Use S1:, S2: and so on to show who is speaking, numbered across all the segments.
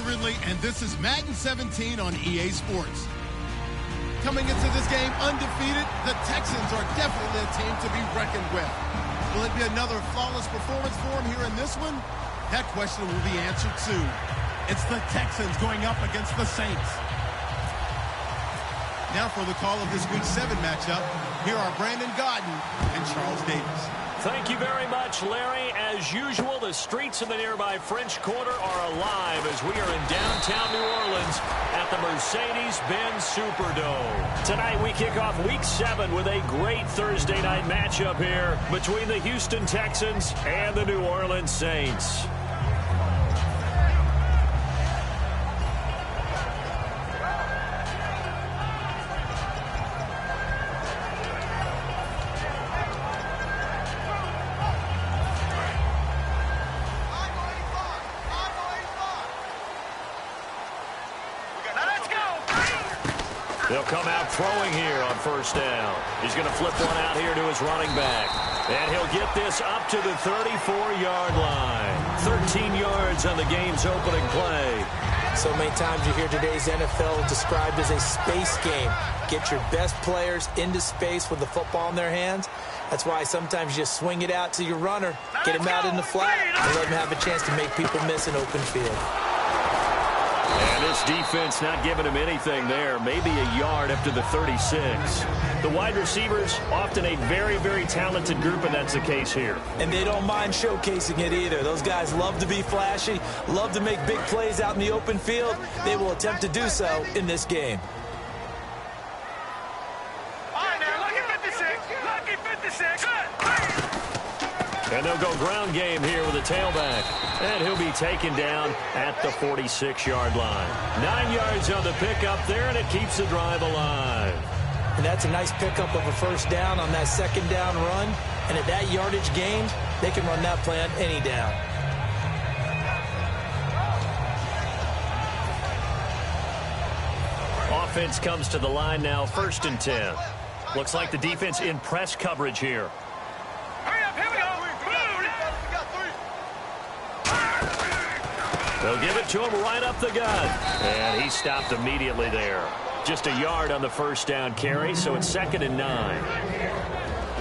S1: Ridley, and this is Madden 17 on EA Sports. Coming into this game undefeated, the Texans are definitely a team to be reckoned with. Will it be another flawless performance for them here in this one? That question will be answered soon. It's the Texans going up against the Saints. Now for the call of this Week 7 matchup, here are Brandon Gaudin and Charles Davis.
S2: Thank you very much, Larry. As usual, the streets in the nearby French Quarter are alive as we are in downtown New Orleans at the Mercedes-Benz Superdome. Tonight, we kick off Week 7 with a great Thursday night matchup here between the Houston Texans and the New Orleans Saints. They'll come out throwing here on first down. He's going to flip one out here to his running back. And he'll get this up to the 34-yard line. 13 yards on the game's opening play.
S3: So many times you hear today's NFL described as a space game. Get your best players into space with the football in their hands. That's why sometimes you just swing it out to your runner, get him out in the flat, and let him have a chance to make people miss an open field.
S2: And this defense not giving him anything there. Maybe a yard up to the 36. The wide receivers, often a very, very talented group, and that's the case here.
S3: And they don't mind showcasing it either. Those guys love to be flashy, love to make big plays out in the open field. They will attempt to do so in this game.
S2: And they'll go ground game here with a tailback. And he'll be taken down at the 46-yard line. 9 yards on the pickup there, and it keeps the drive alive.
S3: And that's a nice pickup of a first down on that second down run. And at that yardage gained, they can run that play on any down.
S2: Offense comes to the line now, 1st and 10. Looks like the defense in press coverage here. They'll give it to him right up the gut. And he stopped immediately there. Just a yard on the first down carry, so it's 2nd and 9.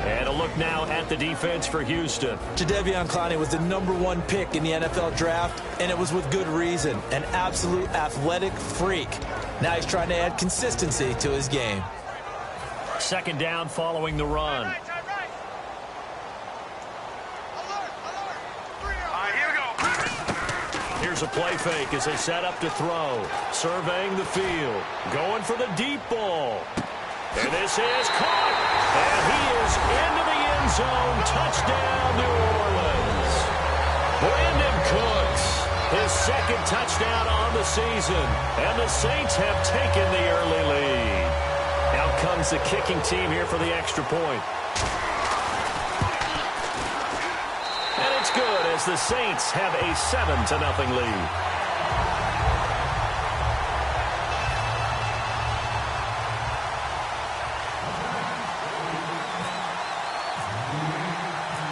S2: And a look now at the defense for Houston.
S3: Jadeveon Clowney was the #1 pick in the NFL draft, and it was with good reason. An absolute athletic freak. Now he's trying to add consistency to his game.
S2: 2nd down following the run. Here's a play fake as they set up to throw. Surveying the field. Going for the deep ball. And this is caught. And he is into the end zone. Touchdown, New Orleans. Brandon Cooks, his 2nd touchdown on the season. And the Saints have taken the early lead. Out comes the kicking team here for the extra point. It's good as the Saints have a 7-0 lead.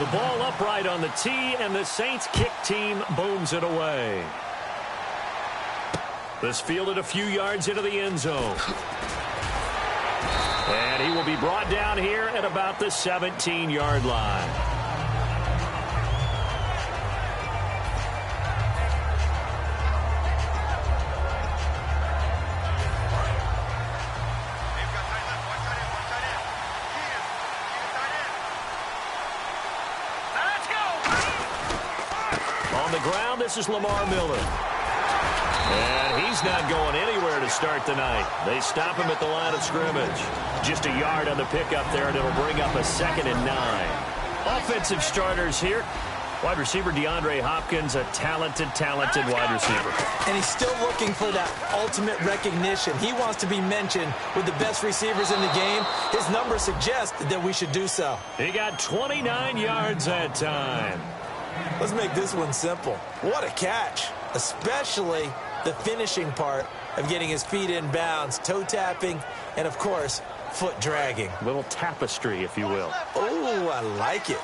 S2: The ball upright on the tee, and the Saints kick team booms it away. This fielded a few yards into the end zone. And he will be brought down here at about the 17-yard line. Ground, this is Lamar Miller. And he's not going anywhere to start the night. They stop him at the line of scrimmage. Just a yard on the pickup there, and it'll bring up a 2nd and 9. Offensive starters here. Wide receiver DeAndre Hopkins, a talented wide receiver.
S3: And he's still looking for that ultimate recognition. He wants to be mentioned with the best receivers in the game. His numbers suggest that we should do so.
S2: He got 29 yards that time.
S3: Let's make this one simple. What a catch, especially the finishing part of getting his feet in bounds, toe tapping, and, of course, foot dragging.
S2: A little tapestry, if you will.
S3: Oh, I like it.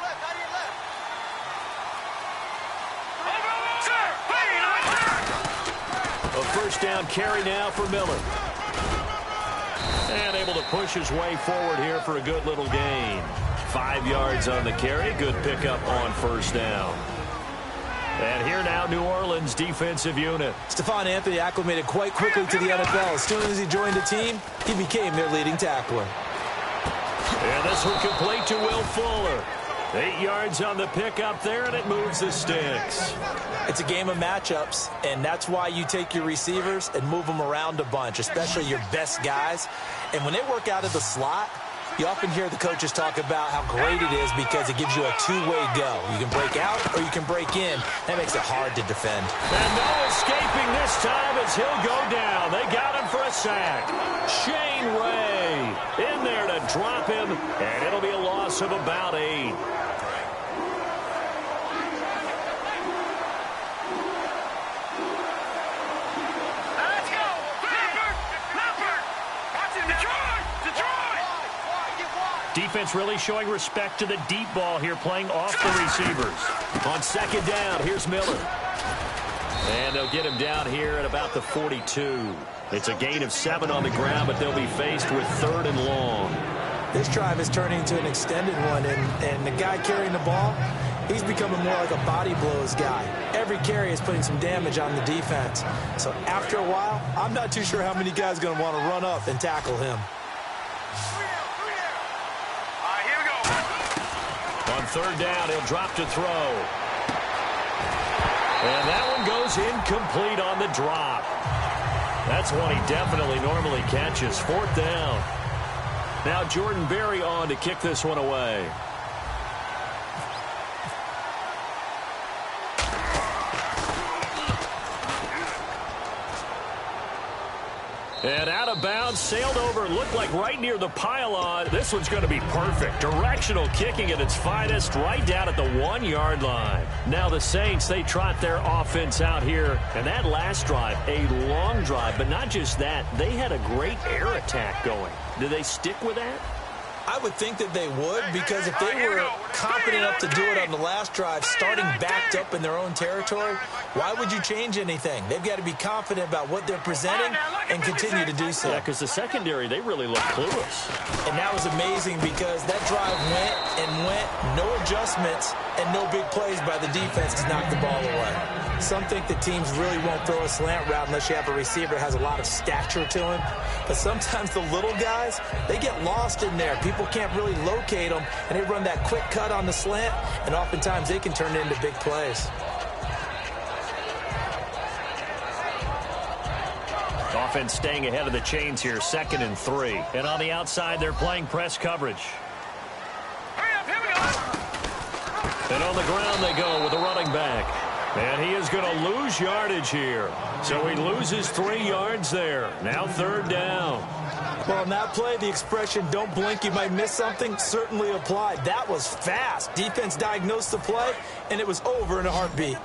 S2: A first down carry now for Miller. And able to push his way forward here for a good little gain. 5 yards on the carry. Good pickup on first down. And here now, New Orleans defensive unit.
S3: Stephon Anthony acclimated quite quickly to the NFL. As soon as he joined the team, he became their leading tackler.
S2: And this one complete to Will Fuller. 8 yards on the pickup there, and it moves the sticks.
S3: It's a game of matchups, and that's why you take your receivers and move them around a bunch, especially your best guys. And when they work out of the slot, you often hear the coaches talk about how great it is because it gives you a two-way go. You can break out or you can break in. That makes it hard to defend.
S2: And no escaping this time as he'll go down. They got him for a sack. Shane Ray in there to drop him, and it'll be a loss of about 8. Defense really showing respect to the deep ball here, playing off the receivers. On second down, here's Miller. And they'll get him down here at about the 42. It's a gain of 7 on the ground, but they'll be faced with 3rd and long.
S3: This drive is turning into an extended one, and the guy carrying the ball, he's becoming more like a body blows guy. Every carry is putting some damage on the defense. So after a while, I'm not too sure how many guys are going to want to run up and tackle him.
S2: On 3rd down, he'll drop to throw. And that one goes incomplete on the drop. That's one he definitely normally catches. 4th down. Now Jordan Berry on to kick this one away. And out of bounds, sailed over, looked like right near the pylon. This one's going to be perfect. Directional kicking at its finest, right down at the 1-yard line. Now the Saints, they trot their offense out here. And that last drive, a long drive, but not just that. They had a great air attack going. Do they stick with that?
S3: I would think that they would, because if they were confident enough to do it on the last drive, starting backed up in their own territory, why would you change anything? They've got to be confident about what they're presenting and continue to do so.
S2: Yeah, because the secondary, they really look clueless.
S3: And that was amazing because that drive went, no adjustments, and no big plays by the defense to knock the ball away. Some think that teams really won't throw a slant route unless you have a receiver that has a lot of stature to him. But sometimes the little guys, they get lost in there. People can't really locate them, and they run that quick cut on the slant, and oftentimes they can turn it into big plays.
S2: Offense staying ahead of the chains here, 2nd and 3. And on the outside, they're playing press coverage. And on the ground they go with the running back. And he is going to lose yardage here. So he loses 3 yards there. Now 3rd down.
S3: Well, on that play, the expression, don't blink, you might miss something, certainly applied. That was fast. Defense diagnosed the play, and it was over in a heartbeat.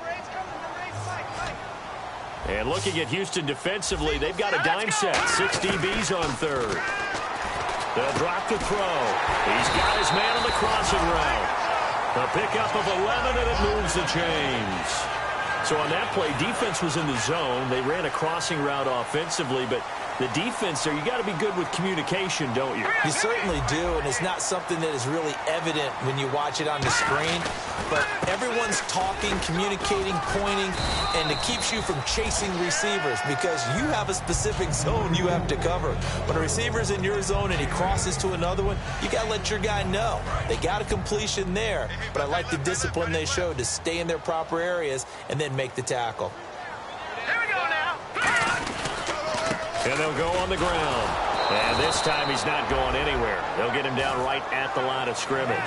S2: And looking at Houston defensively, they've got a dime set. 6 DBs on 3rd. They'll drop to throw. He's got his man on the crossing route. A pickup of 11, and it moves the chains. So on that play, defense was in the zone. They ran a crossing route offensively, but the defense there, you got to be good with communication, don't you?
S3: You certainly do, and it's not something that is really evident when you watch it on the screen. But everyone's talking, communicating, pointing, and it keeps you from chasing receivers because you have a specific zone you have to cover. When a receiver's in your zone and he crosses to another one, you got to let your guy know. They got a completion there, but I like the discipline they showed to stay in their proper areas and then make the tackle.
S4: Here we go now.
S2: And they'll go on the ground. And this time he's not going anywhere. They'll get him down right at the line of scrimmage.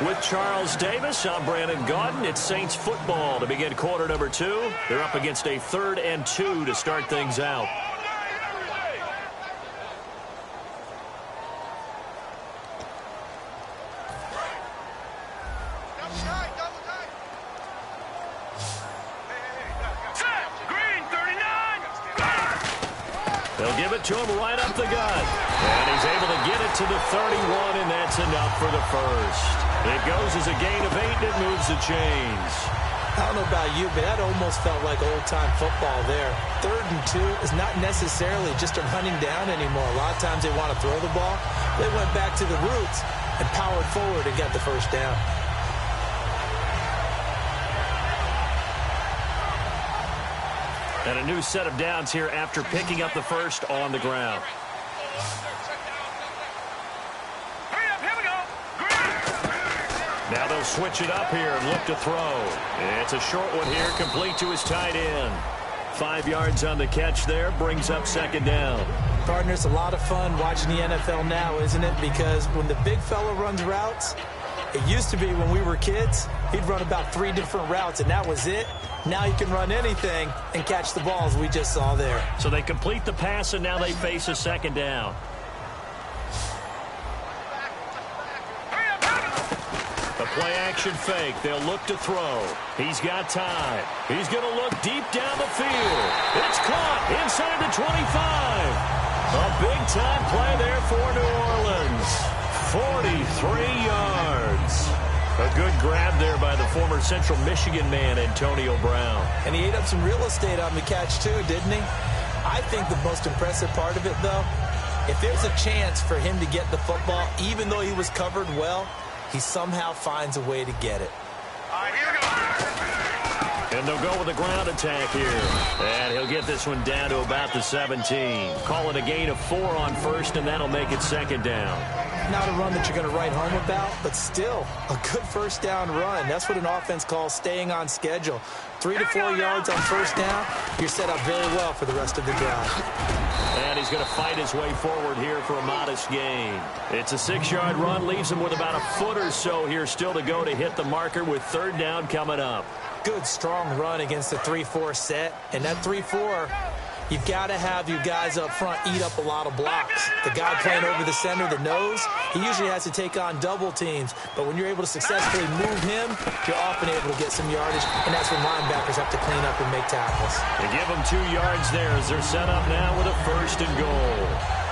S2: With Charles Davis, I'm Brandon Gaudin. It's Saints football to begin quarter number 2. They're up against a 3rd and 2 to start things out. They'll give it to him right up the gut. And he's able to get it to the 31, and that's enough for the first. It goes as a gain of 8, and it moves the chains.
S3: I don't know about you, but that almost felt like old-time football there. 3rd and 2 is not necessarily just a running down anymore. A lot of times they want to throw the ball. They went back to the roots and powered forward and got the first down.
S2: And a new set of downs here after picking up the first on the ground. Now they'll switch it up here and look to throw. It's a short one here, complete to his tight end. 5 yards on the catch there, brings up 2nd down.
S3: Partner, it's a lot of fun watching the NFL now, isn't it? Because when the big fella runs routes, it used to be when we were kids, he'd run about 3 different routes, and that was it. Now he can run anything and catch the balls we just saw there.
S2: So they complete the pass, and now they face a 2nd down. The play-action fake. They'll look to throw. He's got time. He's going to look deep down the field. It's caught inside the 25. A big-time play there for New Orleans. 43 yards. A good grab there by the former Central Michigan man, Antonio Brown.
S3: And he ate up some real estate on the catch, too, didn't he? I think the most impressive part of it, though, if there's a chance for him to get the football, even though he was covered well, he somehow finds a way to get it.
S4: All right, here we go.
S2: And they'll go with a ground attack here. And he'll get this one down to about the 17. Call it a gain of 4 on first, and that'll make it 2nd down.
S3: Not a run that you're going to write home about, but still a good first down run. That's what an offense calls staying on schedule. 3 to 4 yards on first down, you're set up very well for the rest of the drive.
S2: And he's going to fight his way forward here for a modest gain. It's a 6-yard run, leaves him with about a foot or so here still to go to hit the marker with 3rd down coming up.
S3: Good, strong run against the 3-4 set. And that 3-4, you've got to have you guys up front eat up a lot of blocks. The guy playing over the center, the nose, he usually has to take on double teams. But when you're able to successfully move him, you're often able to get some yardage. And that's when linebackers have to clean up and make tackles.
S2: They give them 2 yards there as they're set up now with a 1st and goal.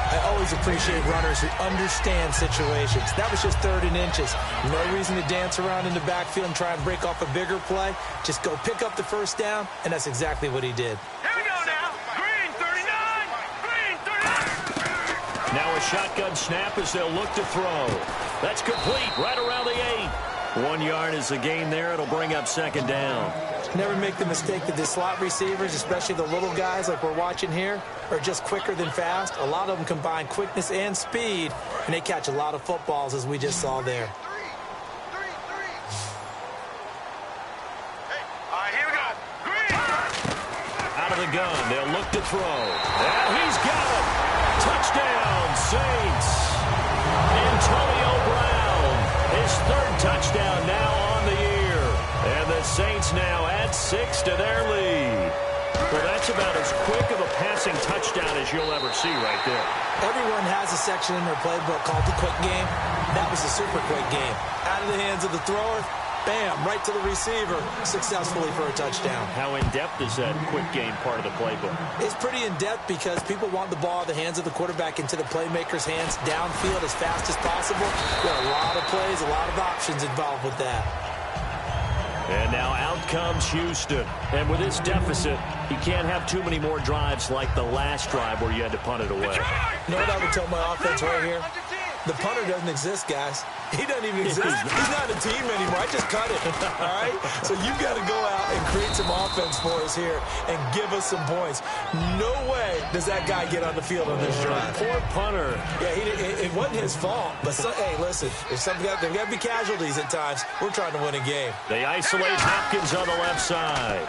S3: I always appreciate runners who understand situations. That was just 3rd and inches. No reason to dance around in the backfield and try and break off a bigger play. Just go pick up the first down, and that's exactly what he did.
S4: Here we go now. Green 39. Green 39.
S2: Now a shotgun snap as they'll look to throw. That's complete right around the 8. 1 yard is the gain there. It'll bring up 2nd down.
S3: Never make the mistake that the slot receivers, especially the little guys like we're watching here, are just quicker than fast. A lot of them combine quickness and speed, and they catch a lot of footballs, as we just saw there.
S4: All right, here we go. Green.
S2: Out of the gun, they'll look to throw. And he's got it. Touchdown, Saints. Antonio Brown, his 3rd touchdown now on the year. And the Saints now add 6 to their lead. Well, that's about as quick of a passing touchdown as you'll ever see right there.
S3: Everyone has a section in their playbook called the quick game. That was a super quick game. Out of the hands of the thrower, bam, right to the receiver, successfully for a touchdown. How in-depth is that quick game part of the playbook? It's pretty in-depth because people want the ball in the hands of the quarterback into the playmaker's hands downfield as fast as possible. There are a lot of plays, a lot of options involved with that.
S2: And now out comes Houston. And with this deficit, you can't have too many more drives like the last drive where you had to punt it away.
S3: You know what I would tell my offense right here? The punter doesn't exist, guys. He doesn't even exist. He's not a team anymore. I just cut it, all right? So you've got to go out and create some offense for us here and give us some points. No way does that guy get on the field on this drive.
S2: Poor punter.
S3: Yeah, it wasn't his fault. But, hey, listen, if there's got to be casualties at times. We're trying to win a game.
S2: They isolate Hopkins on the left side.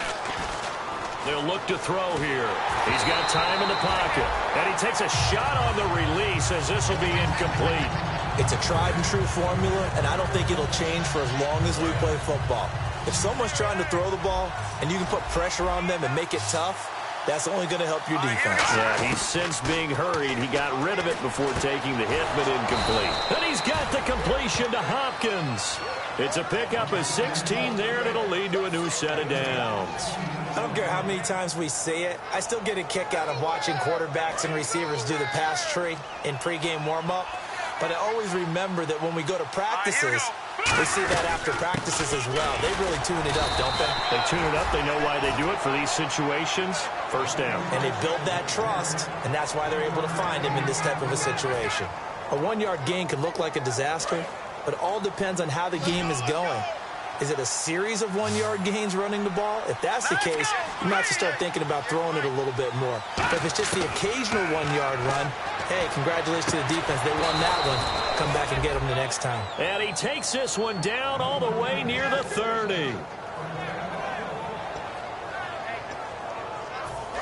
S2: They'll look to throw here. He's got time in the pocket. And he takes a shot on the release as this will be incomplete.
S3: It's a tried-and-true formula, and I don't think it'll change for as long as we play football. If someone's trying to throw the ball and you can put pressure on them and make it tough, that's only going to help your defense.
S2: Yeah, he's since being hurried. He got rid of it before taking the hit, but incomplete. Then he's got the completion to Hopkins. It's a pickup of 16 there, and it'll lead to a new set of downs.
S3: I don't care how many times we say it. I still get a kick out of watching quarterbacks and receivers do the pass tree in pregame warm-up. But I always remember that when we go to practices, They see that after practices as well. They really tune it up, don't they?
S2: They tune it up. They know why they do it for these situations. First down.
S3: And they build that trust, and that's why they're able to find him in this type of a situation. A 1-yard gain can look like a disaster, but it all depends on how the game is going. Is it a series of 1-yard gains running the ball? If that's the case, you might have to start thinking about throwing it a little bit more. But if it's just the occasional 1-yard run, hey, congratulations to the defense. They won that one. Come back and get them the next time.
S2: And he takes this one down all the way near the 30.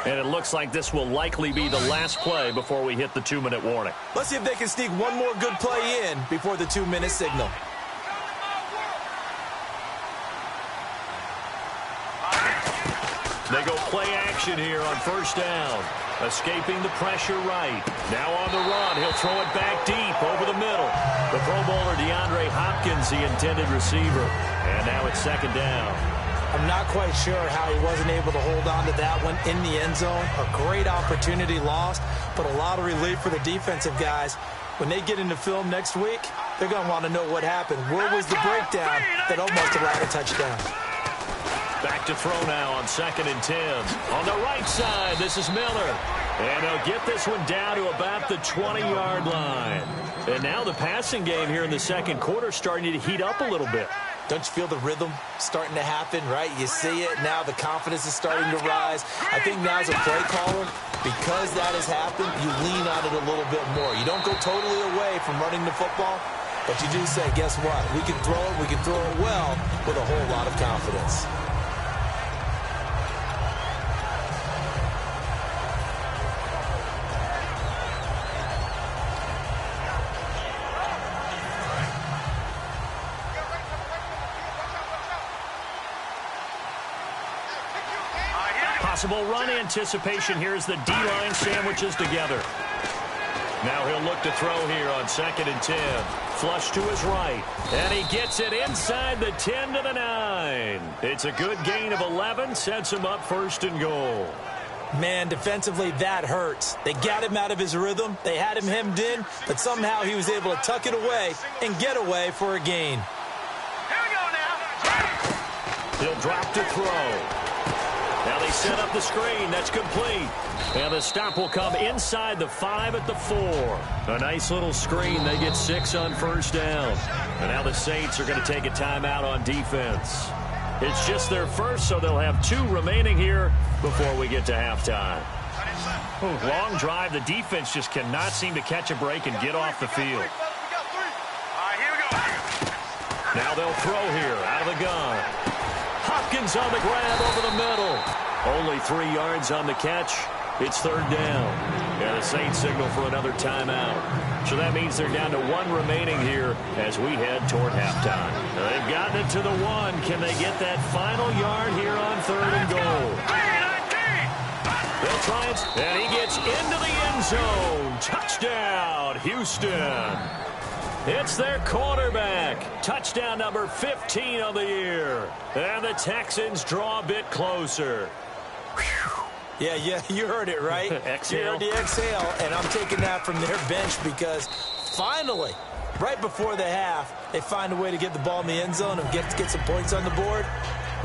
S2: And it looks like this will likely be the last play before we hit the 2-minute warning.
S3: Let's see if they can sneak one more good play in before the 2-minute signal.
S2: They go play action here on first down. Escaping the pressure right. Now on the run. He'll throw it back deep over the middle. The Pro Bowler DeAndre Hopkins, the intended receiver. And now it's second down.
S3: I'm not quite sure how he wasn't able to hold on to that one in the end zone. A great opportunity lost, but a lot of relief for the defensive guys. When they get into film next week, they're going to want to know what happened. Where was the breakdown that almost allowed a touchdown?
S2: Back to throw now on 2nd and 10. On the right side, this is Miller. And he'll get this one down to about the 20-yard line. And now the passing game here in the second quarter starting to heat up a little bit.
S3: Don't you feel the rhythm starting to happen, right? You see it. Now the confidence is starting to rise. I think now as a play caller, because that has happened, you lean on it a little bit more. You don't go totally away from running the football, but you do say, guess what? We can throw it well with a whole lot of confidence.
S2: Possible run anticipation here as the D-line sandwiches together. Now he'll look to throw here on 2nd and 10. Flush to his right. And he gets it inside the 10 to the 9. It's a good gain of 11. Sets him up 1st and goal.
S3: Man, defensively, that hurts. They got him out of his rhythm. They had him hemmed in, but somehow he was able to tuck it away and get away for a gain.
S4: Here we go now.
S2: He'll drop to throw. Now they set up the screen. That's complete. And the stop will come inside the 5 at the 4. A nice little screen. They get 6 on first down. And now the Saints are going to take a timeout on defense. It's just their first, so they'll have 2 remaining here before we get to halftime. Long drive. The defense just cannot seem to catch a break and get off the field.
S4: Here we go.
S2: Now they'll throw here out of the gun. Hopkins on the grab over the middle. Only 3 yards on the catch. It's 3rd down. And the Saints signal for another timeout. So that means they're down to 1 remaining here as we head toward halftime. They've gotten it to the 1. Can they get that final yard here on 3rd and goal? They'll try it, and he gets into the end zone. Touchdown, Houston. It's their quarterback. Touchdown number 15 of the year. And the Texans draw a bit closer.
S3: Yeah, you heard it, right?
S2: Exhale.
S3: You heard the exhale, and I'm taking that from their bench because finally, right before the half, they find a way to get the ball in the end zone and get some points on the board.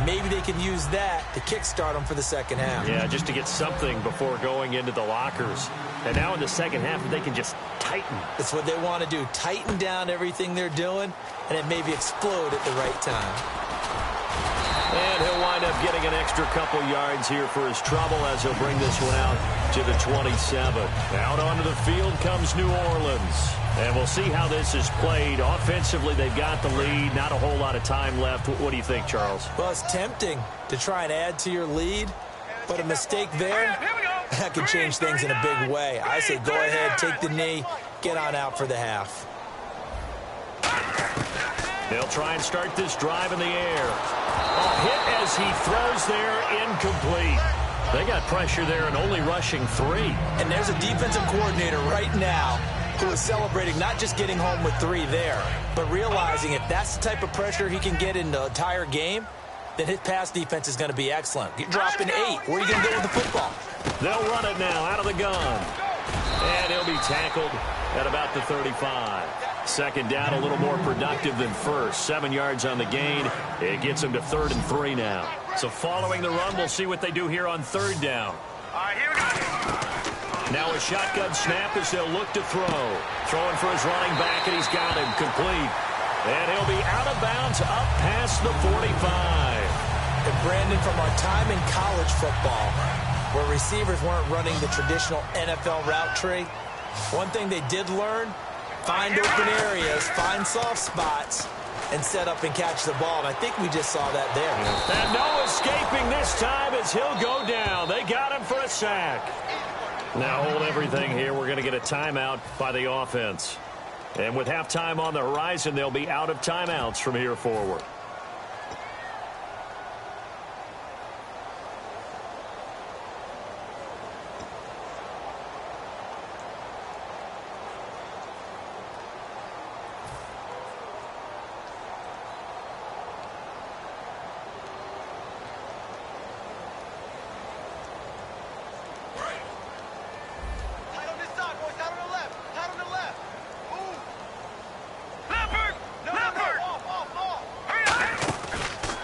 S3: Maybe they can use that to kickstart them for the second half.
S2: Yeah, just to get something before going into the lockers. And now in the second half, they can just tighten.
S3: That's what they want to do, tighten down everything they're doing, and then maybe explode at the right time.
S2: And he'll wind up getting an extra couple yards here for his trouble as he'll bring this one out to the 27. Out onto the field comes New Orleans. And we'll see how this is played. Offensively, they've got the lead. Not a whole lot of time left. What do you think, Charles?
S3: Well, it's tempting to try and add to your lead, but a mistake there, that could change things in a big way. I say go ahead, take the knee, get on out for the half.
S2: They'll try and start this drive in the air. A hit as he throws there, incomplete. They got pressure there and only rushing 3.
S3: And there's a defensive coordinator right now who is celebrating not just getting home with 3 there, but realizing if that's the type of pressure he can get in the entire game, then his pass defense is going to be excellent. You're dropping 8. Where are you going to go with the football?
S2: They'll run it now out of the gun. And he'll be tackled at about the 35. Second down, a little more productive than first. 7 yards on the gain. It gets them to 3rd and 3 now. So following the run, we'll see what they do here on 3rd down.
S4: All right, here we go.
S2: Now a shotgun snap as they'll look to throw. Throwing for his running back, and he's got him complete. And he'll be out of bounds up past the 45.
S3: And Brandon, from our time in college football, where receivers weren't running the traditional NFL route tree, one thing they did learn, find open areas, find soft spots, and set up and catch the ball. And I think we just saw that there.
S2: And no escaping this time as he'll go down. They got him for a sack. Now hold everything here. We're going to get a timeout by the offense. And with halftime on the horizon, they'll be out of timeouts from here forward.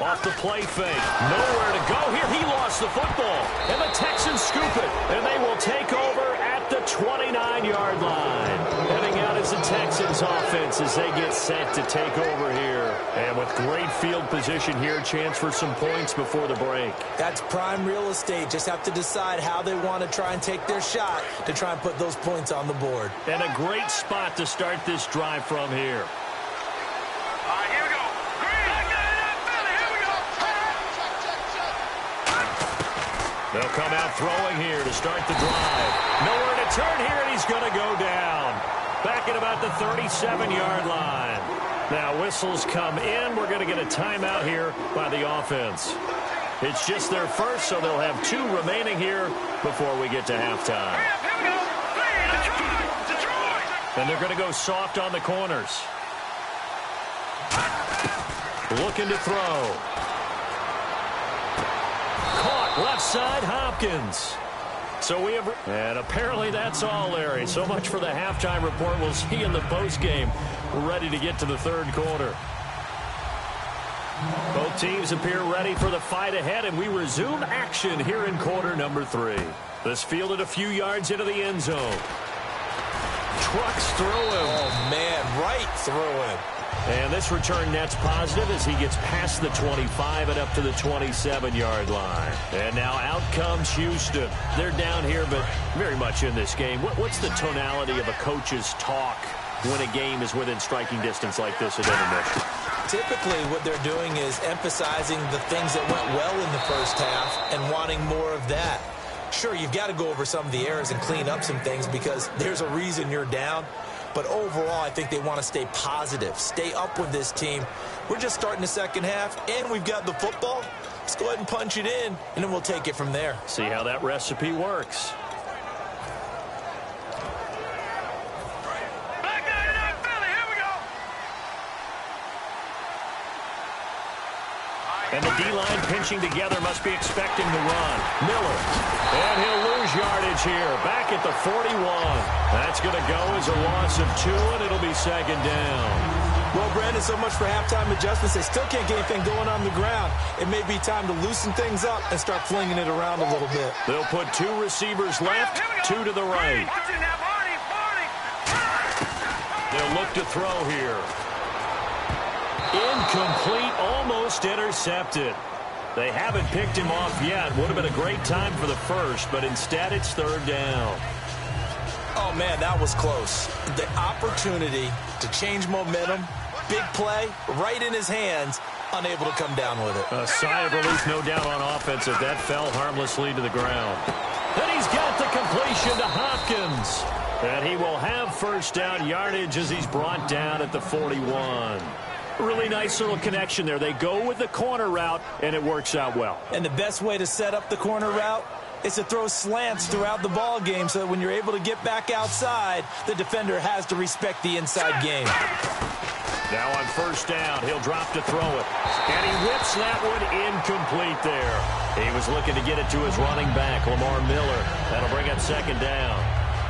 S1: Off the play fake. Nowhere to go here. He lost the football. And the Texans scoop it. And they will take over at the 29-yard line. Heading out is the Texans offense as they get set to take over here. And with great field position here, chance for some points before the break.
S3: That's prime real estate. Just have to decide how they want to try and take their shot to try and put those points on the board.
S1: And a great spot to start this drive from here. They'll come out throwing here to start the drive. Nowhere to turn here, and he's going to go down. Back at about the 37-yard line. Now whistles come in. We're going to get a timeout here by the offense. It's just their first, so they'll have 2 remaining here before we get to halftime. And they're going to go soft on the corners. Looking to throw. Left side, Hopkins. So we have, and apparently that's all, Larry. So much for the halftime report. We'll see in the postgame. We're ready to get to the 3rd quarter. Both teams appear ready for the fight ahead, and we resume action here in quarter number 3. This fielded a few yards into the end zone. Trucks through him.
S3: Oh, man, right through him.
S1: And this return net's positive as he gets past the 25 and up to the 27-yard line. And now out comes Houston. They're down here, but very much in this game. What's the tonality of a coach's talk when a game is within striking distance like this at intermission?
S3: Typically, what they're doing is emphasizing the things that went well in the first half and wanting more of that. Sure, you've got to go over some of the errors and clean up some things because there's a reason you're down. But overall, I think they want to stay positive, stay up with this team. We're just starting the second half, and we've got the football. Let's go ahead and punch it in, and then we'll take it from there.
S1: See how that recipe works. And the D-line pinching together must be expecting the run. Miller. And he'll lose yardage here. Back at the 41. That's going to go as a loss of 2, and it'll be 2nd down.
S3: Well, Brandon, so much for halftime adjustments. They still can't get anything going on the ground. It may be time to loosen things up and start flinging it around a little bit.
S1: They'll put 2 receivers left, 2 to the right. They'll look to throw here. Incomplete, almost intercepted. They haven't picked him off yet. Would have been a great time for the first, but instead it's 3rd down.
S3: Oh, man, that was close. The opportunity to change momentum, big play, right in his hands, unable to come down with it.
S1: A sigh of relief, no doubt, on offense as that fell harmlessly to the ground. And he's got the completion to Hopkins. And he will have 1st down yardage as he's brought down at the 41. Really nice little connection there. They go with the corner route, and it works out well.
S3: And the best way to set up the corner route is to throw slants throughout the ball game so that when you're able to get back outside, the defender has to respect the inside game.
S1: Now on 1st down, he'll drop to throw it. And he whips that one incomplete there. He was looking to get it to his running back, Lamar Miller. That'll bring up 2nd down.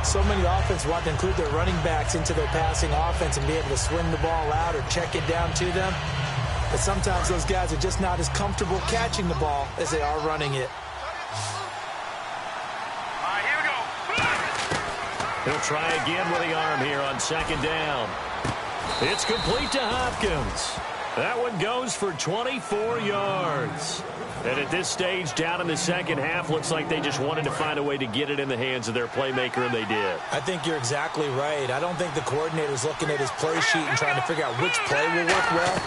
S3: So many offenses want to include their running backs into their passing offense and be able to swing the ball out or check it down to them. But sometimes those guys are just not as comfortable catching the ball as they are running it.
S4: All right, here we go.
S2: He'll try again with the arm here on second down. It's complete to Hopkins. That one goes for 24 yards. And at this stage, down in the second half, looks like they just wanted to find a way to get it in the hands of their playmaker, and they did.
S3: I think you're exactly right. I don't think the coordinator's looking at his play sheet and trying to figure out which play will work well.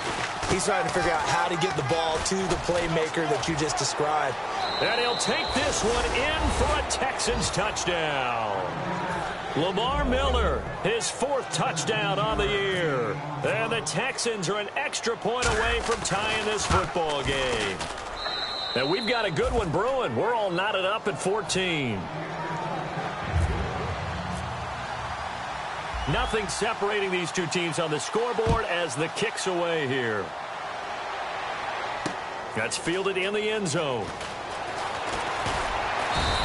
S3: He's trying to figure out how to get the ball to the playmaker that you just described.
S2: And he'll take this one in for a Texans touchdown. Lamar Miller, his 4th touchdown on the year. And the Texans are an extra point away from tying this football game. And we've got a good one brewing. We're all knotted up at 14. Nothing separating these two teams on the scoreboard as the kick's away here. That's fielded in the end zone.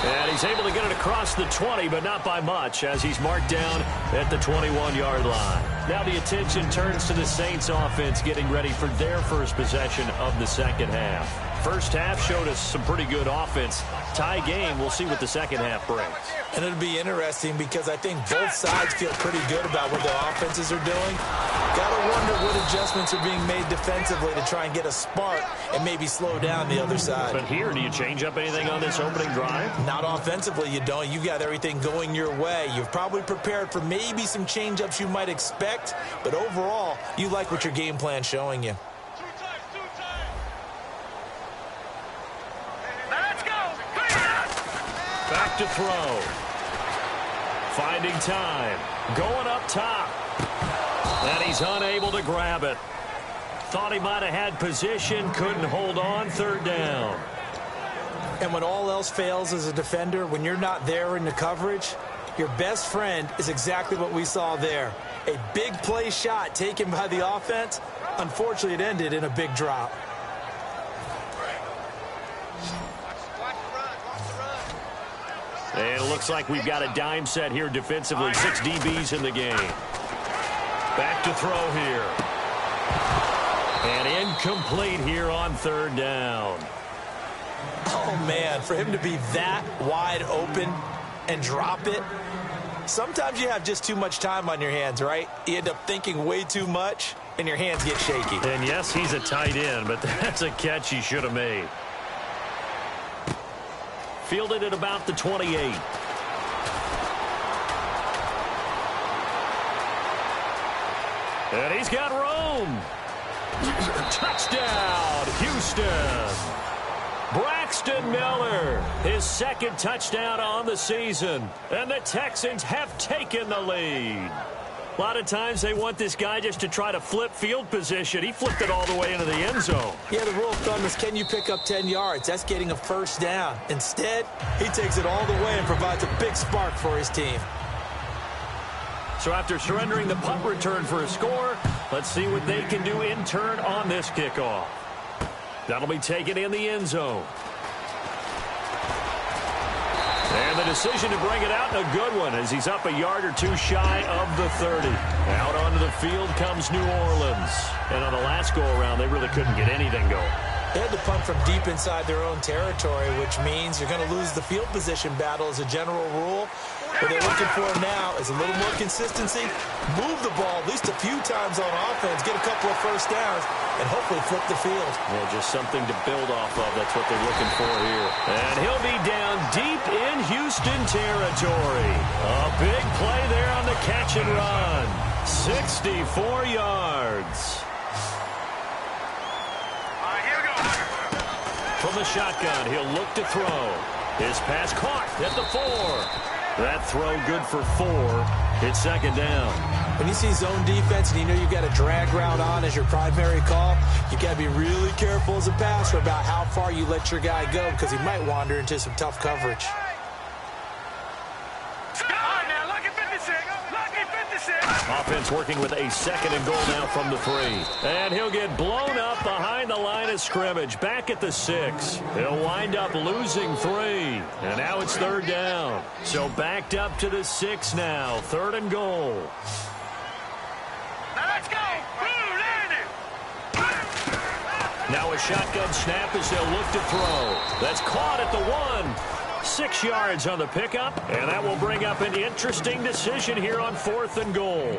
S2: And he's able to get it across the 20, but not by much, as he's marked down at the 21-yard line. Now the attention turns to the Saints offense getting ready for their first possession of the second half. First half showed us some pretty good offense. Tie game, we'll see what the second half brings.
S3: And it'll be interesting because I think both sides feel pretty good about what their offenses are doing. Gotta wonder what adjustments are being made defensively to try and get a spark and maybe slow down the other side.
S2: But here, do you change up anything on this opening drive?
S3: Not offensively, you don't. You got everything going your way. You've probably prepared for maybe some change-ups you might expect, but overall, you like what your game plan's showing you.
S2: Back to throw. Finding time. Going up top. And he's unable to grab it. Thought he might have had position. Couldn't hold on. 3rd down.
S3: And when all else fails as a defender, when you're not there in the coverage, your best friend is exactly what we saw there. A big play shot taken by the offense. Unfortunately, it ended in a big drop.
S2: And it looks like we've got a dime set here defensively. 6 DBs in the game. Back to throw here. And incomplete here on 3rd down.
S3: Oh, man, for him to be that wide open and drop it. Sometimes you have just too much time on your hands, right? You end up thinking way too much, and your hands get shaky.
S2: And, yes, he's a tight end, but that's a catch he should have made. Fielded at about the 28. And he's got room. Touchdown, Houston. Braxton Miller, his 2nd touchdown on the season. And the Texans have taken the lead. A lot of times they want this guy just to try to flip field position. He flipped it all the way into the end zone.
S3: Yeah, the rule of thumb is, can you pick up 10 yards? That's getting a 1st down. Instead, he takes it all the way and provides a big spark for his team.
S2: So after surrendering the punt return for a score, let's see what they can do in turn on this kickoff. That'll be taken in the end zone. And the decision to bring it out, a good one, as he's up a yard or two shy of the 30. Out onto the field comes New Orleans. And on the last go-around, they really couldn't get anything going.
S3: They had to punt from deep inside their own territory, which means you're going to lose the field position battle as a general rule. What they're looking for now is a little more consistency, move the ball at least a few times on offense, get a couple of 1st downs, and hopefully flip the field.
S2: Yeah, just something to build off of. That's what they're looking for here. And he'll be down deep in Houston territory. A big play there on the catch and run. 64 yards. From the shotgun, he'll look to throw. His pass caught at the 4. That throw good for 4. It's 2nd down.
S3: When you see zone defense and you know you've got a drag route on as your primary call, you got to be really careful as a passer about how far you let your guy go because he might wander into some tough coverage.
S4: All right, now, lucky 56. Lucky 56.
S2: Offense working with a second and goal now from the 3. And he'll get blown up behind the line of scrimmage. Back at the 6. He'll wind up losing 3. And now it's 3rd down. So backed up to the 6 now. 3rd and goal.
S4: Now let's go.
S2: Now a shotgun snap as they'll look to throw. That's caught at the 1. 6 yards on the pickup, and that will bring up an interesting decision here on 4th and goal.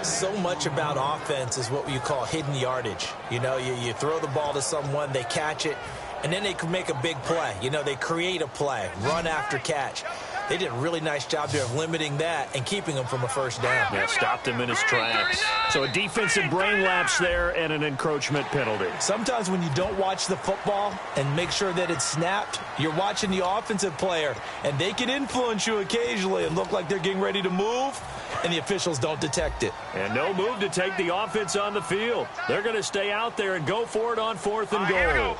S3: So much about offense is what you call hidden yardage. You know, you throw the ball to someone, they catch it, and then they can make a big play. You know, they create a play, run after catch. They did a really nice job there of limiting that and keeping him from a 1st down.
S2: Yeah, stopped him in his tracks. So a defensive brain lapse there and an encroachment penalty.
S3: Sometimes when you don't watch the football and make sure that it's snapped, you're watching the offensive player, and they can influence you occasionally and look like they're getting ready to move, and the officials don't detect it.
S2: And no move to take the offense on the field. They're going to stay out there and go for it on 4th and goal.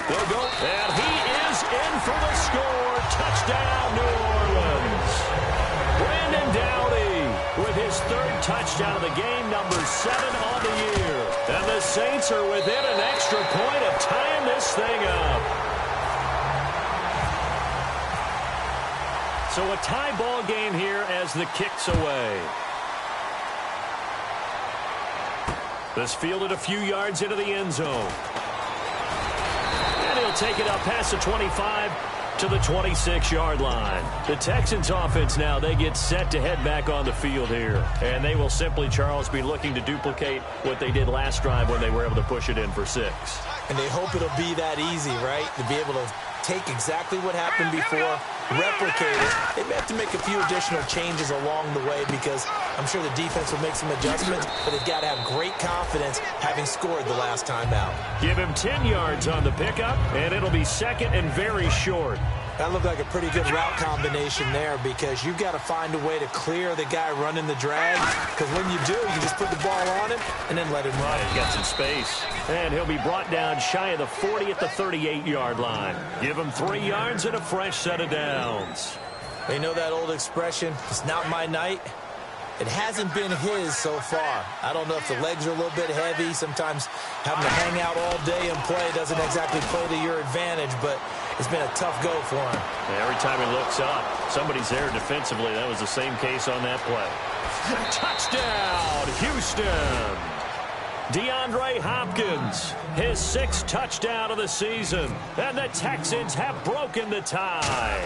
S2: They'll go, and he is in for the score. Touchdown, New Orleans. Brandon Dowdy with his 3rd touchdown of the game, number 7 on the year. And the Saints are within an extra point of tying this thing up. So a tie ball game here as the kick's away. This fielded a few yards into the end zone. And he'll take it up past the 25 to the 26-yard line. The Texans offense now, they get set to head back on the field here. And they will simply, Charles, be looking to duplicate what they did last drive when they were able to push it in for 6.
S3: And they hope it'll be that easy, right? To be able to take exactly what happened before, replicate it. They may have to make a few additional changes along the way because I'm sure the defense will make some adjustments, but they've got to have great confidence having scored the last time out.
S2: Give him 10 yards on the pickup, and it'll be 2nd and very short.
S3: That looked like a pretty good route combination there because you've got to find a way to clear the guy running the drag, because when you do, you just put the ball on him and then let him run.
S2: He's got some space. And he'll be brought down shy of the 40 at the 38-yard line. Give him 3 yards and a fresh set of downs.
S3: You know that old expression, it's not my night? It hasn't been his so far. I don't know if the legs are a little bit heavy. Sometimes having to hang out all day and play doesn't exactly play to your advantage, but it's been a tough go for him.
S2: Every time he looks up, somebody's there defensively. That was the same case on that play. Touchdown, Houston. DeAndre Hopkins, his 6th touchdown of the season. And the Texans have broken the tie.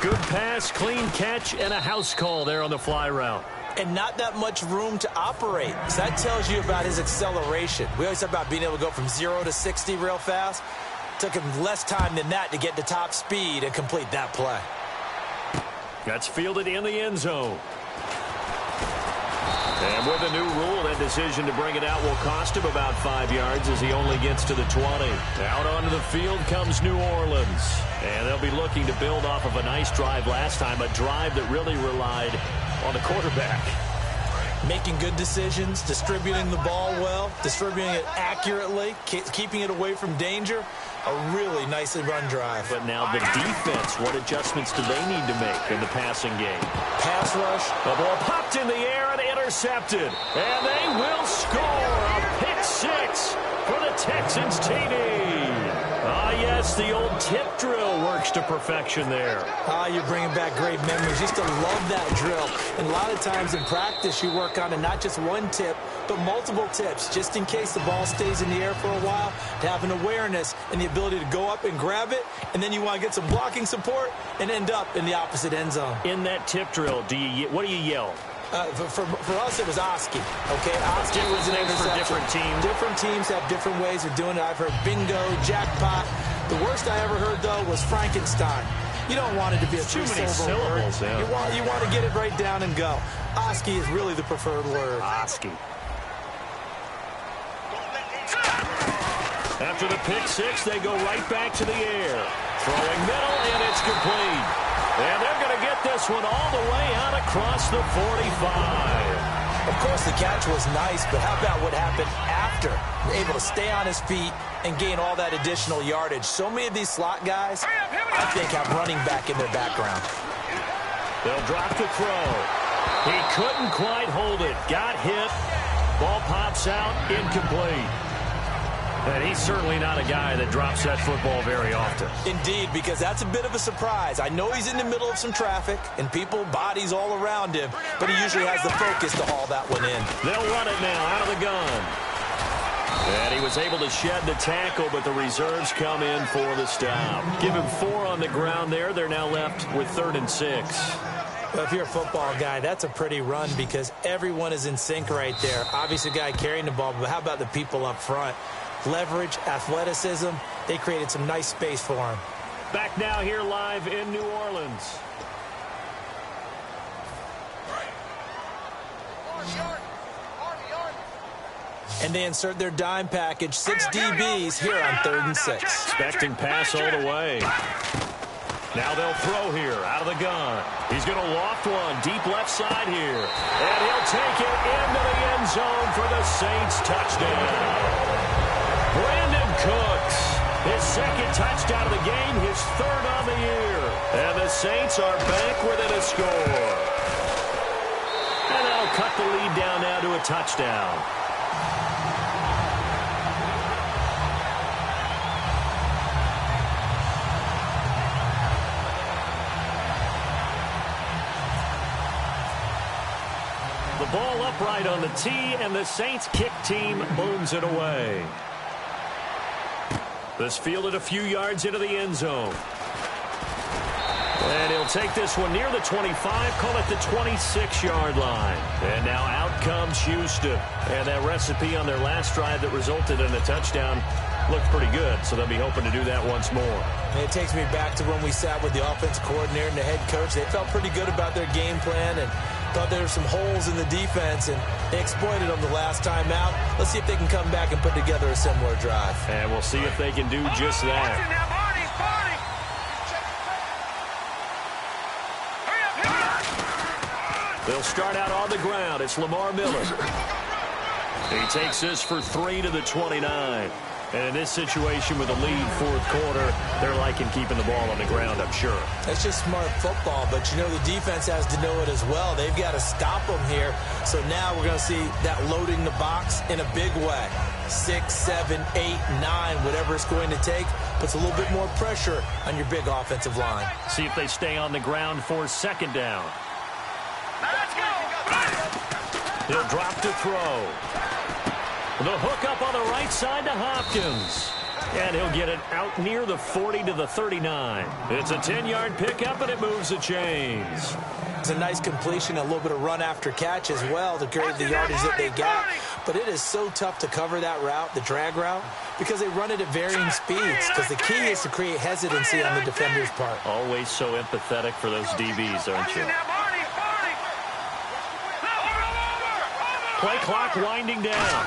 S2: Good pass, clean catch, and a house call there on the fly route.
S3: And not that much room to operate. So that tells you about his acceleration. We always talk about being able to go from 0 to 60 real fast. Took him less time than that to get to top speed and complete that play.
S2: That's fielded in the end zone. And with a new rule, that decision to bring it out will cost him about 5 yards as he only gets to the 20. Out onto the field comes New Orleans. And they'll be looking to build off of a nice drive last time, a drive that really relied on the quarterback.
S3: Making good decisions, distributing the ball well, distributing it accurately, keeping it away from danger. A really nicely run drive.
S2: But now the defense, what adjustments do they need to make in the passing game?
S3: Pass rush.
S2: The ball popped in the air and intercepted. And they will score a pick 6 for the Texans TD. Ah, yes, the old tip drill works to perfection there.
S3: Ah, you're bringing back great memories. Used to love that drill. And a lot of times in practice, you work on it, not just one tip, but multiple tips, just in case the ball stays in the air for a while, to have an awareness and the ability to go up and grab it, and then you want to get some blocking support and end up in the opposite end zone.
S2: In that tip drill, what do you yell?
S3: For us, it was Oski. Okay, Oski was an interception.
S2: For different teams.
S3: Different teams have different ways of doing it. I've heard bingo, jackpot. The worst I ever heard, though, was Frankenstein. You don't want it to be a three-syllable word. Yeah. You want to get it right down and go. Oski is really the preferred word.
S2: Oski. After the pick 6, they go right back to the air. Throwing middle, and it's complete. And they're going to get this one all the way out across the 45.
S3: Of course, the catch was nice, but how about what happened after? Able to stay on his feet and gain all that additional yardage. So many of these slot guys, I think, have running back in their background.
S2: They'll drop the throw. He couldn't quite hold it. Got hit. Ball pops out. Incomplete. And he's certainly not a guy that drops that football very often.
S3: Indeed, because that's a bit of a surprise. I know he's in the middle of some traffic and people, bodies all around him, but he usually has the focus to haul that one in.
S2: They'll run it now out of the gun. And he was able to shed the tackle, but the reserves come in for the stop. Give him 4 on the ground there. They're now left with 3rd and 6.
S3: Well, if you're a football guy, that's a pretty run because everyone is in sync right there. Obviously, the guy carrying the ball, but how about the people up front? Leverage, athleticism, they created some nice space for him.
S2: Back now here live in New Orleans.
S3: And they insert their dime package, 6 DBs here on 3rd and 6.
S2: Expecting pass all the way. Now they'll throw here out of the gun. He's going to loft one deep left side here. And he'll take it into the end zone for the Saints touchdown. Brandon Cooks, his 2nd touchdown of the game, his 3rd on the year. And the Saints are back within a score. And they'll cut the lead down now to a touchdown. The ball upright on the tee, and the Saints kick team booms it away. This fielded a few yards into the end zone. And he'll take this one near the 25, call it the 26-yard line. And now out comes Houston. And that recipe on their last drive that resulted in a touchdown looked pretty good, so they'll be hoping to do that once more.
S3: And it takes me back to when we sat with the offensive coordinator and the head coach. They felt pretty good about their game plan and thought there were some holes in the defense, and they exploited them the last time out. Let's see if they can come back and put together a similar drive.
S2: And we'll see if they can do just that. They'll start out on the ground. It's Lamar Miller. He takes this for 3 to the 29. And in this situation with a lead 4th quarter, they're liking keeping the ball on the ground, I'm sure.
S3: That's just smart football, but you know the defense has to know it as well. They've got to stop them here. So now we're going to see that loading the box in a big way. 6, 7, 8, 9, whatever it's going to take, puts a little bit more pressure on your big offensive line.
S2: See if they stay on the ground for 2nd down. He'll drop to throw. The hook up on the right side to Hopkins. And he'll get it out near the 40 to the 39. It's a 10-yard pickup, and it moves the chains.
S3: It's a nice completion, a little bit of run after catch as well to create the yardage that they got. But it is so tough to cover that route, the drag route, because they run it at varying speeds. Because the key is to create hesitancy on the defender's part.
S2: Always so empathetic for those DBs, aren't you? Play clock winding down.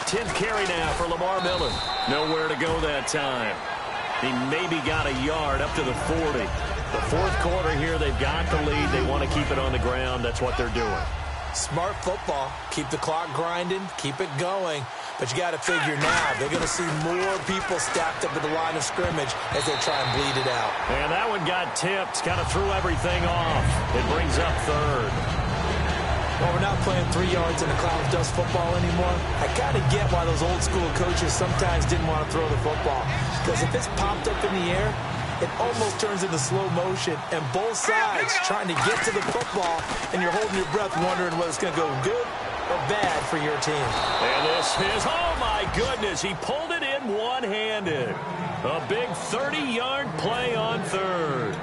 S2: 10th carry now for Lamar Miller. Nowhere to go that time. He maybe got a yard up to the 40. The 4th quarter here, they've got the lead. They want to keep it on the ground. That's what they're doing.
S3: Smart football. Keep the clock grinding. Keep it going. But you got to figure now, they're going to see more people stacked up at the line of scrimmage as they try and bleed it out.
S2: And that one got tipped. Kind of threw everything off. It brings up 3rd.
S3: Well, we're not playing 3 yards in a cloud of dust football anymore. I kind of get why those old school coaches sometimes didn't want to throw the football. Because if it's popped up in the air, it almost turns into slow motion. And both sides trying to get to the football, and you're holding your breath wondering whether it's going to go good or bad for your team.
S2: And this is, oh my goodness, he pulled it in one-handed. A big 30-yard play on 3rd.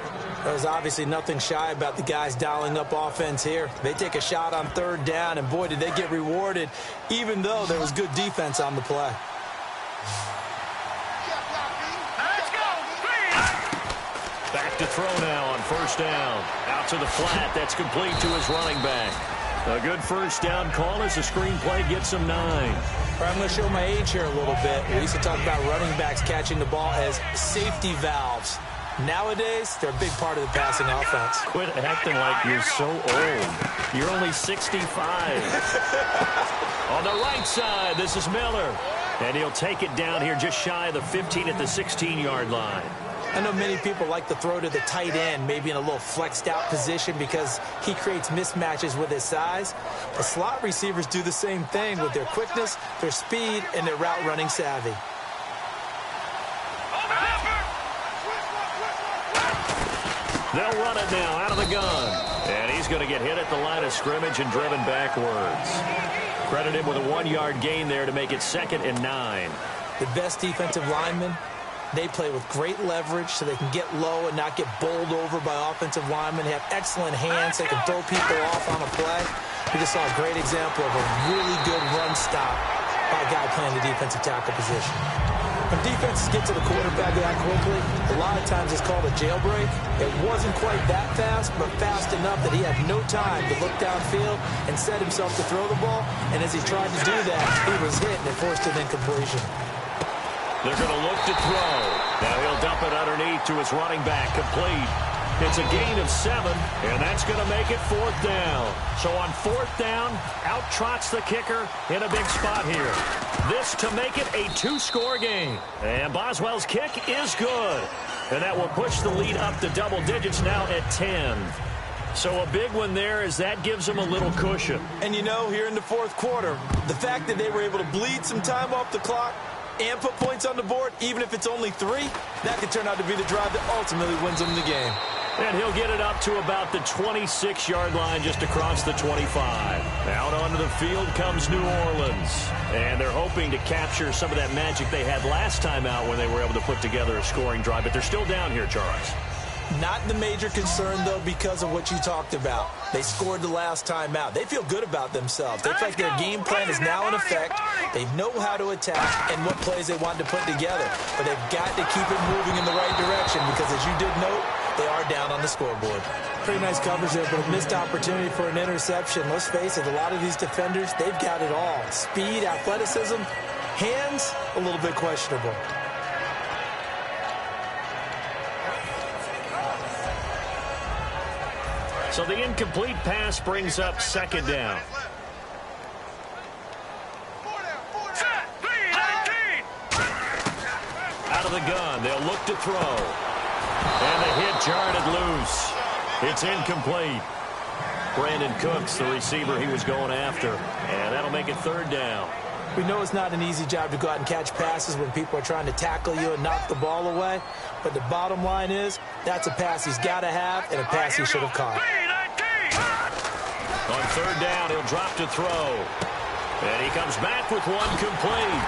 S3: There's obviously nothing shy about the guys dialing up offense here. They take a shot on 3rd down, and boy, did they get rewarded, even though there was good defense on the play.
S2: Back to throw now on 1st down. Out to the flat. That's complete to his running back. A good 1st down call as the screenplay gets him 9.
S3: I'm going to show my age here a little bit. We used to talk about running backs catching the ball as safety valves. Nowadays, they're a big part of the passing offense.
S2: Quit acting like you're so old. You're only 65. On the right side, this is Miller. And he'll take it down here just shy of the 15 at the 16-yard line.
S3: I know many people like to throw to the tight end, maybe in a little flexed out position because he creates mismatches with his size. But slot receivers do the same thing with their quickness, their speed, and their route running savvy.
S2: They'll run it now out of the gun. And he's going to get hit at the line of scrimmage and driven backwards. Credit him with a 1-yard gain there to make it 2nd and 9.
S3: The best defensive linemen, they play with great leverage so they can get low and not get bowled over by offensive linemen. They have excellent hands. They can throw people off on a play. We just saw a great example of a really good run stop by a guy playing the defensive tackle position. When defenses get to the quarterback that quickly, a lot of times it's called a jailbreak. It wasn't quite that fast, but fast enough that he had no time to look downfield and set himself to throw the ball. And as he tried to do that, he was hit and it forced an incompletion.
S2: They're going to look to throw. Now he'll dump it underneath to his running back, complete. It's a gain of 7, and that's going to make it 4th down. So on 4th down, out trots the kicker in a big spot here. This to make it a 2-score game. And Boswell's kick is good. And that will push the lead up to double digits now at 10. So a big one there as that gives them a little cushion.
S3: And you know, here in the 4th quarter, the fact that they were able to bleed some time off the clock and put points on the board, even if it's only 3, that could turn out to be the drive that ultimately wins them the game.
S2: And he'll get it up to about the 26-yard line just across the 25. Out onto the field comes New Orleans. And they're hoping to capture some of that magic they had last time out when they were able to put together a scoring drive. But they're still down here, Charles.
S3: Not the major concern, though, because of what you talked about. They scored the last time out. They feel good about themselves. They feel like their game plan is now in effect. They know how to attack and what plays they want to put together. But they've got to keep it moving in the right direction because, as you did note, they are down on the scoreboard. Pretty nice coverage there, but a missed opportunity for an interception. Let's face it, a lot of these defenders, they've got it all. Speed, athleticism, hands, a little bit questionable.
S2: So the incomplete pass brings up 2nd down. Out of the gun, they'll look to throw. And the hit jarred it loose. It's incomplete. Brandon Cooks, the receiver he was going after. And that'll make it 3rd down.
S3: We know it's not an easy job to go out and catch passes when people are trying to tackle you and knock the ball away. But the bottom line is, that's a pass he's got to have and a pass he should have caught.
S2: On 3rd down, he'll drop to throw. And he comes back with one complete.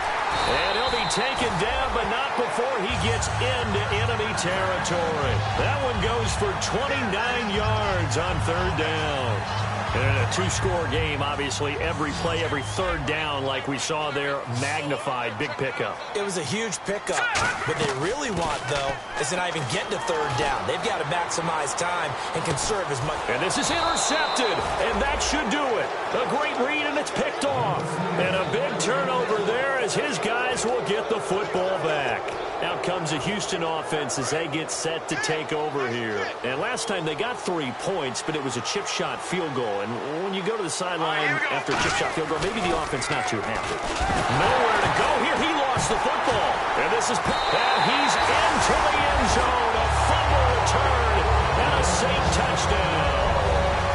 S2: And he'll be taken down, but not before he gets into enemy territory. That one goes for 29 yards on 3rd down. And in a 2-score game, obviously, every play, every 3rd down, like we saw there, magnified, big pickup.
S3: It was a huge pickup. What they really want, though, is to not even get to 3rd down. They've got to maximize time and conserve as much.
S2: And this is intercepted, and that should do it. A great read, and it's picked off. And a big turnover there as his guys will get the football back. Out comes the Houston offense as they get set to take over here. And last time they got 3 points, but it was a chip shot field goal. And when you go to the sideline after a chip shot field goal, maybe the offense not too happy. Nowhere to go here. He lost the football. And this is, and he's into the end zone. A fumble return and a safe touchdown.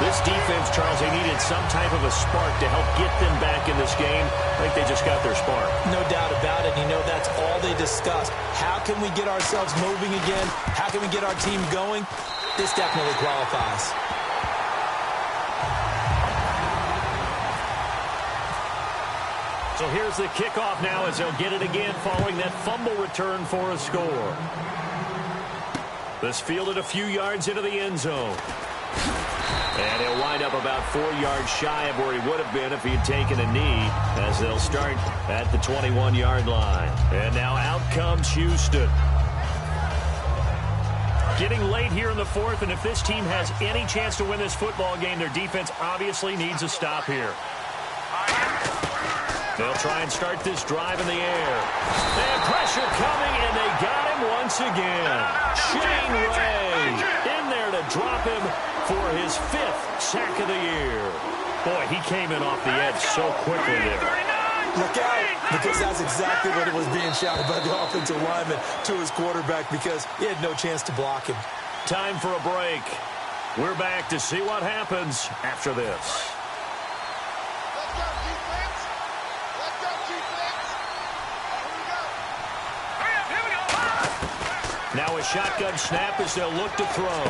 S2: This defense, Charles, they needed some type of a spark to help get them back in this game. I think they just got their spark.
S3: No doubt about it. You know, that's all they discussed. How can we get ourselves moving again? How can we get our team going? This definitely qualifies.
S2: So here's the kickoff now as they'll get it again following that fumble return for a score. This fielded a few yards into the end zone. And he'll wind up about 4 yards shy of where he would have been if he had taken a knee, as they'll start at the 21-yard line. And now out comes Houston. Getting late here in the 4th, and if this team has any chance to win this football game, their defense obviously needs a stop here. They'll try and start this drive in the air. And pressure coming, and they got him once again. Shane Ray in there to drop him for his 5th sack of the year. Boy, he came in off the edge so quickly there.
S3: Look out, because that's exactly what it was being shouted by the offensive lineman to his quarterback, because he had no chance to block him.
S2: Time for a break. We're back to see what happens after this. Now a shotgun snap as they'll look to throw.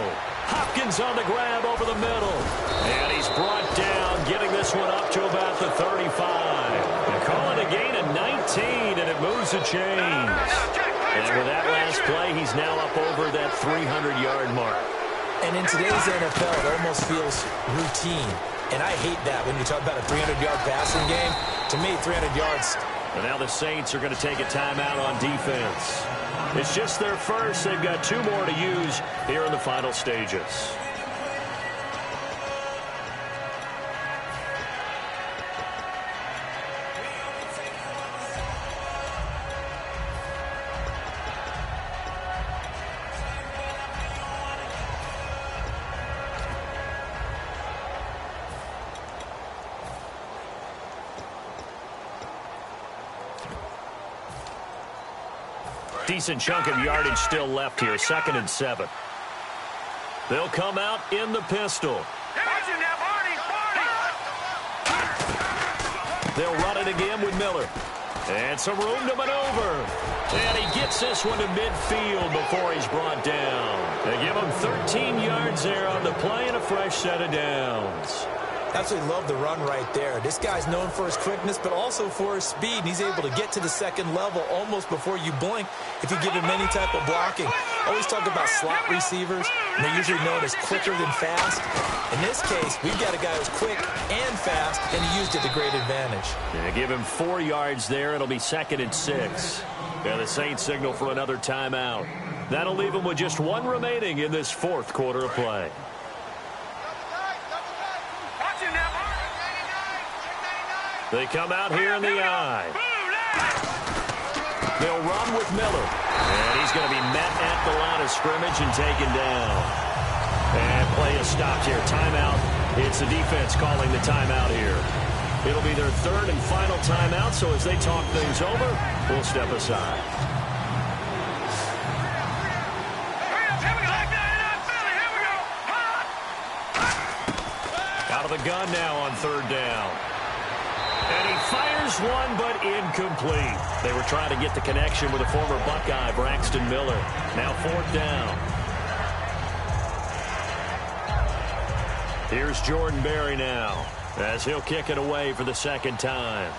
S2: Hopkins on the grab over the middle. And he's brought down, getting this one up to about the 35. They're calling a gain of 19, and it moves the chains. And with that last play, he's now up over that 300-yard mark.
S3: And in today's NFL, it almost feels routine. And I hate that when you talk about a 300-yard passing game. To me, 300 yards.
S2: And now the Saints are going to take a timeout on defense. It's just their first. They've got 2 more to use here in the final stages. Decent chunk of yardage still left here. 2nd and 7. They'll come out in the pistol. They'll run it again with Miller. And some room to maneuver. And he gets this one to midfield before he's brought down. They give him 13 yards there on the play and a fresh set of downs.
S3: Absolutely love the run right there. This guy's known for his quickness, but also for his speed. And he's able to get to the second level almost before you blink if you give him any type of blocking. Always talk about slot receivers, and they're usually known as quicker than fast. In this case, we've got a guy who's quick and fast, and he used it to great advantage.
S2: Yeah, give him 4 yards there. It'll be 2nd and 6. Yeah, the Saints signal for another timeout. That'll leave them with just 1 remaining in this 4th quarter of play. They come out here in the eye. They'll run with Miller. And he's going to be met at the line of scrimmage and taken down. And play is stopped here. Timeout. It's the defense calling the timeout here. It'll be their 3rd and final timeout, so as they talk things over, we'll step aside. Out of the gun now on 3rd down. And he fires one, but incomplete. They were trying to get the connection with a former Buckeye, Braxton Miller. Now 4th down. Here's Jordan Berry now, as he'll kick it away for the 2nd time.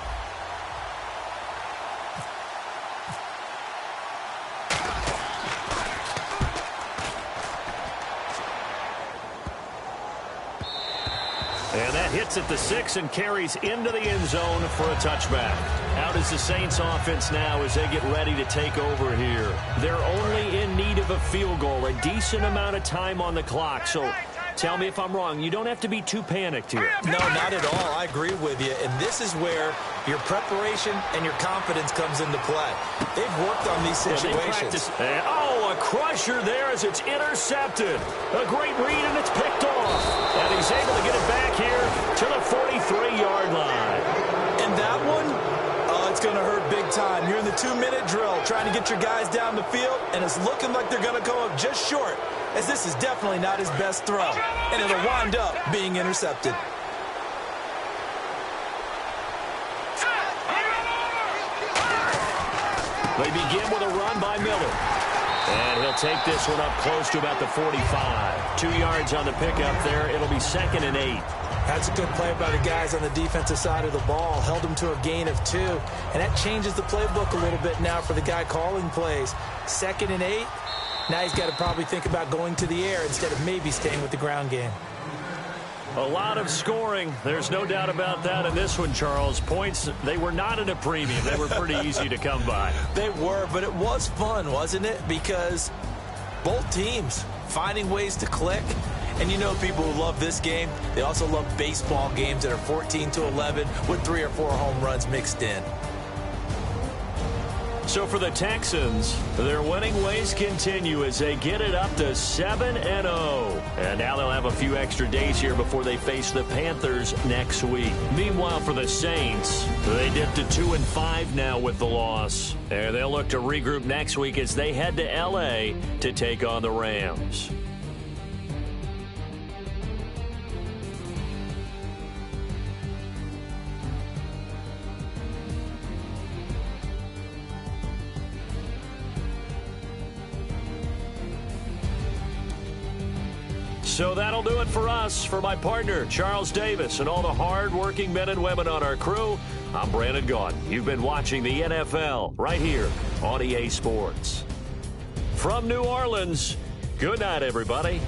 S2: And that hits at the 6 and carries into the end zone for a touchback. Out is the Saints offense now as they get ready to take over here. They're only in need of a field goal, a decent amount of time on the clock. So tell me if I'm wrong. You don't have to be too panicked here.
S3: No, not at all. I agree with you. And this is where your preparation and your confidence comes into play. They've worked on these situations.
S2: And, a crusher there as it's intercepted. A great read, and it's picked off. And he's able to get it back here to the 43-yard line.
S3: And that one, it's going to hurt big time. You're in the 2-minute drill trying to get your guys down the field, and it's looking like they're going to come up just short, as this is definitely not his best throw. And it'll wind up being intercepted.
S2: They begin with a run by Miller. And he'll take this one up close to about the 45. 2 yards on the pickup there. It'll be 2nd and 8.
S3: That's a good play by the guys on the defensive side of the ball. Held him to a gain of 2. And that changes the playbook a little bit now for the guy calling plays. 2nd and 8. Now he's got to probably think about going to the air instead of maybe staying with the ground game.
S2: A lot of scoring. There's no doubt about that in this one, Charles. Points, they were not at a premium. They were pretty easy to come by.
S3: They were, but it was fun, wasn't it? Because both teams finding ways to click. And you know people who love this game, they also love baseball games that are 14-11 with 3 or 4 home runs mixed in.
S2: So for the Texans, their winning ways continue as they get it up to 7-0. And now they'll have a few extra days here before they face the Panthers next week. Meanwhile, for the Saints, they dip to 2-5 now with the loss. And they'll look to regroup next week as they head to L.A. to take on the Rams. So that'll do it for us. For my partner, Charles Davis, and all the hard-working men and women on our crew, I'm Brandon Gaudin. You've been watching the NFL right here on EA Sports. From New Orleans, good night, everybody.